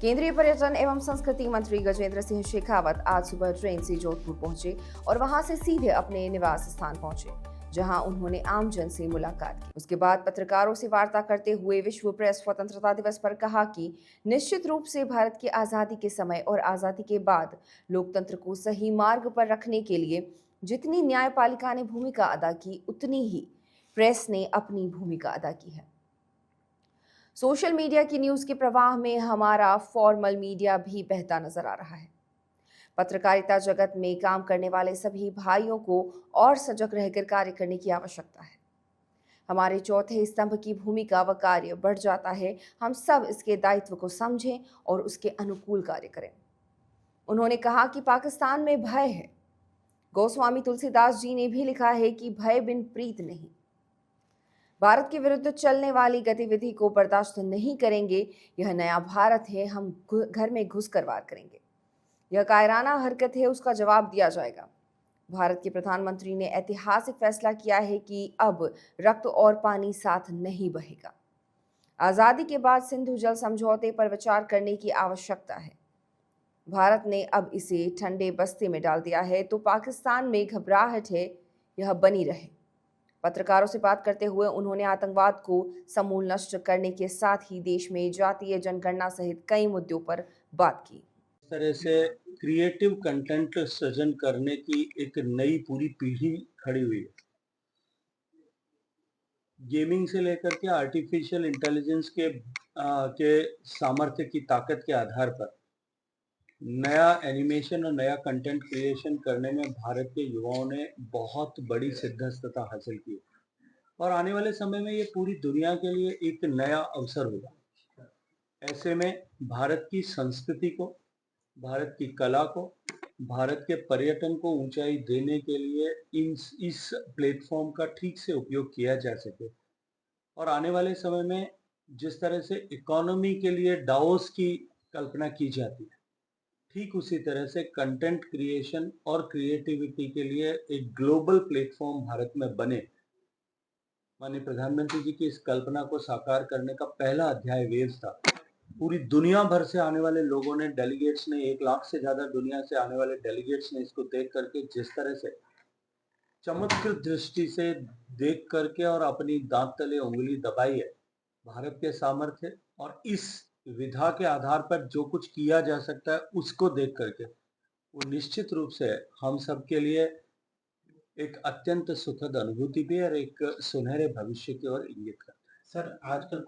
केंद्रीय पर्यटन एवं संस्कृति मंत्री गजेंद्र सिंह शेखावत आज सुबह ट्रेन से जोधपुर पहुंचे और वहां से सीधे अपने निवास स्थान पहुंचे, जहां उन्होंने आमजन से मुलाकात की। उसके बाद पत्रकारों से वार्ता करते हुए विश्व प्रेस स्वतंत्रता दिवस पर कहा कि निश्चित रूप से भारत की आजादी के समय और आजादी के बाद लोकतंत्र को सही मार्ग पर रखने के लिए जितनी न्यायपालिका ने भूमिका अदा की, उतनी ही प्रेस ने अपनी भूमिका अदा की है। सोशल मीडिया की न्यूज के प्रवाह में हमारा फॉर्मल मीडिया भी बहता नजर आ रहा है। पत्रकारिता जगत में काम करने वाले सभी भाइयों को और सजग रहकर कार्य करने की आवश्यकता है। हमारे चौथे स्तंभ की भूमिका व कार्य बढ़ जाता है। हम सब इसके दायित्व को समझें और उसके अनुकूल कार्य करें। उन्होंने कहा कि पाकिस्तान में भय है। गोस्वामी तुलसीदास जी ने भी लिखा है कि भय बिन प्रीत नहीं। भारत के विरुद्ध चलने वाली गतिविधि को बर्दाश्त नहीं करेंगे। यह नया भारत है, हम घर में घुसकर वार करेंगे। यह कायराना हरकत है, उसका जवाब दिया जाएगा। भारत के प्रधानमंत्री ने ऐतिहासिक फैसला किया है कि अब रक्त और पानी साथ नहीं बहेगा। आजादी के बाद सिंधु जल समझौते पर विचार करने की आवश्यकता है। भारत ने अब इसे ठंडे बस्ते में डाल दिया है, तो पाकिस्तान में घबराहट है, यह बनी रहे। पत्रकारों से बात करते हुए उन्होंने आतंकवाद को समूल नष्ट करने के साथ ही देश में जातीय जनगणना सहित कई मुद्दों पर बात की। इस तरह से क्रिएटिव कंटेंट सृजन करने की एक नई पूरी पीढ़ी खड़ी हुई है। गेमिंग से लेकर के आर्टिफिशियल इंटेलिजेंस के सामर्थ्य की ताकत के आधार पर नया एनिमेशन और नया कंटेंट क्रिएशन करने में भारत के युवाओं ने बहुत बड़ी सिद्धहस्तता हासिल की और आने वाले समय में ये पूरी दुनिया के लिए एक नया अवसर होगा। ऐसे में भारत की संस्कृति को, भारत की कला को, भारत के पर्यटन को ऊंचाई देने के लिए इस प्लेटफॉर्म का ठीक से उपयोग किया जा सके और आने वाले समय में जिस तरह से इकोनॉमी के लिए डाओस की कल्पना की जाती है, ठीक उसी तरह से कंटेंट क्रिएशन और क्रिएटिविटी के लिए एक ग्लोबल प्लेटफॉर्म भारत में बने। माननीय प्रधानमंत्री जी की इस कल्पना को साकार करने का पहला अध्याय वेव्स था। पूरी दुनिया भर से आने वाले लोगों ने, डेलीगेट्स ने, 1 लाख से ज्यादा दुनिया से आने वाले डेलीगेट्स ने इसको देख करके जिस तरह से चमत्कृत दृष्टि से देख करके और अपनी दांत तले उंगली दबाई है भारत के सामर्थ्य और इस विधा के आधार पर जो कुछ किया जा सकता है उसको देख करके वो निश्चित रूप से हम सब के लिए एक अत्यंत सुखद अनुभूति भी और एक सुनहरे भविष्य की ओर इंगित करता है। सर, आजकल